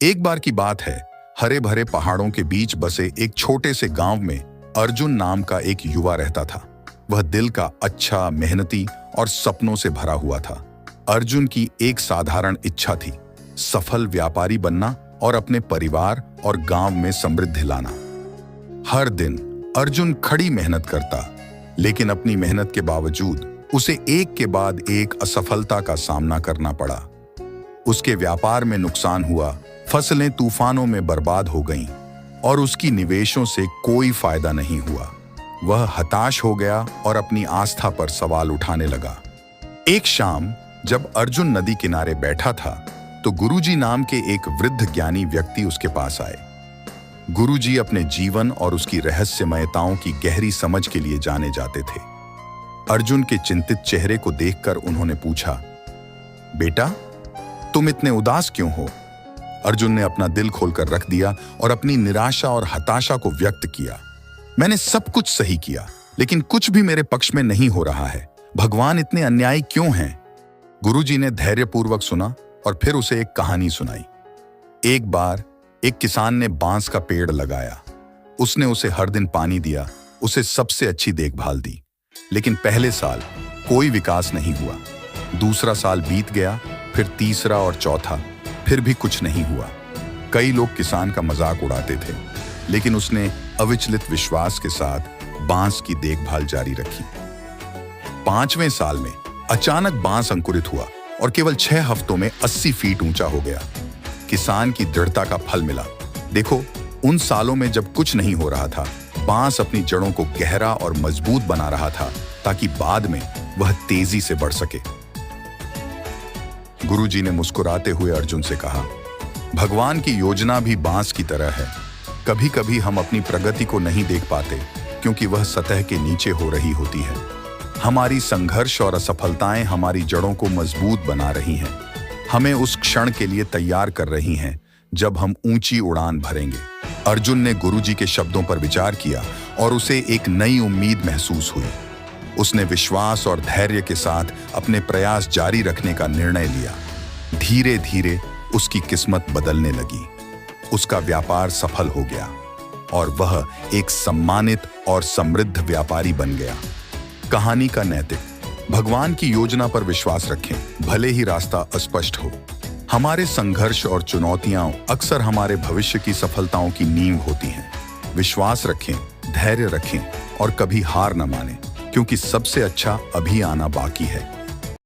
एक बार की बात है, हरे भरे पहाड़ों के बीच बसे एक छोटे से गांव में अर्जुन नाम का एक युवा रहता था। वह दिल का अच्छा, मेहनती और सपनों से भरा हुआ था। अर्जुन की एक साधारण इच्छा थी, सफल व्यापारी बनना और अपने परिवार और गांव में समृद्धि लाना। हर दिन अर्जुन कड़ी मेहनत करता, लेकिन अपनी मेहनत के बावजूद उसे एक के बाद एक असफलता का सामना करना पड़ा। उसके व्यापार में नुकसान हुआ, फसलें तूफानों में बर्बाद हो गईं और उसकी निवेशों से कोई फायदा नहीं हुआ। वह हताश हो गया और अपनी आस्था पर सवाल उठाने लगा। एक शाम जब अर्जुन नदी किनारे बैठा था, तो गुरुजी नाम के एक वृद्ध ज्ञानी व्यक्ति उसके पास आए। गुरुजी अपने जीवन और उसकी रहस्यमयताओं की गहरी समझ के लिए जाने जाते थे। अर्जुन के चिंतित चेहरे को देखकर उन्होंने पूछा, बेटा, तुम इतने उदास क्यों हो? अर्जुन ने अपना दिल खोलकर रख दिया और अपनी निराशा और हताशा को व्यक्त किया। मैंने सब कुछ सही किया, लेकिन कुछ भी मेरे पक्ष में नहीं हो रहा है। भगवान इतने अन्यायी क्यों हैं? गुरुजी ने धैर्यपूर्वक सुना और फिर उसे एक कहानी सुनाई। एक बार एक किसान ने बांस का पेड़ लगाया। उसने उसे हर दिन पानी दिया, उसे सबसे अच्छी देखभाल दी, लेकिन पहले साल कोई विकास नहीं हुआ। दूसरा साल बीत गया, फिर तीसरा और चौथा, फिर भी कुछ नहीं हुआ। कई लोग किसान का मजाक उड़ाते थे, लेकिन उसने अविचलित विश्वास के साथ बांस की देखभाल जारी रखी। 5वें साल में अचानक बांस अंकुरित हुआ और केवल 6 हफ्तों में 80 फीट ऊंचा हो गया। किसान की दृढ़ता का फल मिला। देखो, उन सालों में जब कुछ नहीं हो रहा था, बांस अपनी जड़ों को गहरा और मजबूत बना रहा था, ताकि बाद में वह तेजी से बढ़ सके। गुरुजी ने मुस्कुराते हुए अर्जुन से कहा, भगवान की योजना भी बांस की तरह है। कभी कभी हम अपनी प्रगति को नहीं देख पाते, क्योंकि वह सतह के नीचे हो रही होती है। हमारी संघर्ष और असफलताएं हमारी जड़ों को मजबूत बना रही हैं, हमें उस क्षण के लिए तैयार कर रही हैं जब हम ऊंची उड़ान भरेंगे। अर्जुन ने गुरुजी के शब्दों पर विचार किया और उसे एक नई उम्मीद महसूस हुई। उसने विश्वास और धैर्य के साथ अपने प्रयास जारी रखने का निर्णय लिया। धीरे धीरे उसकी किस्मत बदलने लगी। उसका व्यापार सफल हो गया और वह एक सम्मानित और समृद्ध व्यापारी बन गया। कहानी का नैतिक: भगवान की योजना पर विश्वास रखें, भले ही रास्ता अस्पष्ट हो। हमारे संघर्ष और चुनौतियां अक्सर हमारे भविष्य की सफलताओं की नींव होती हैं। विश्वास रखें, धैर्य रखें और कभी हार न मानें, क्योंकि सबसे अच्छा अभी आना बाकी है।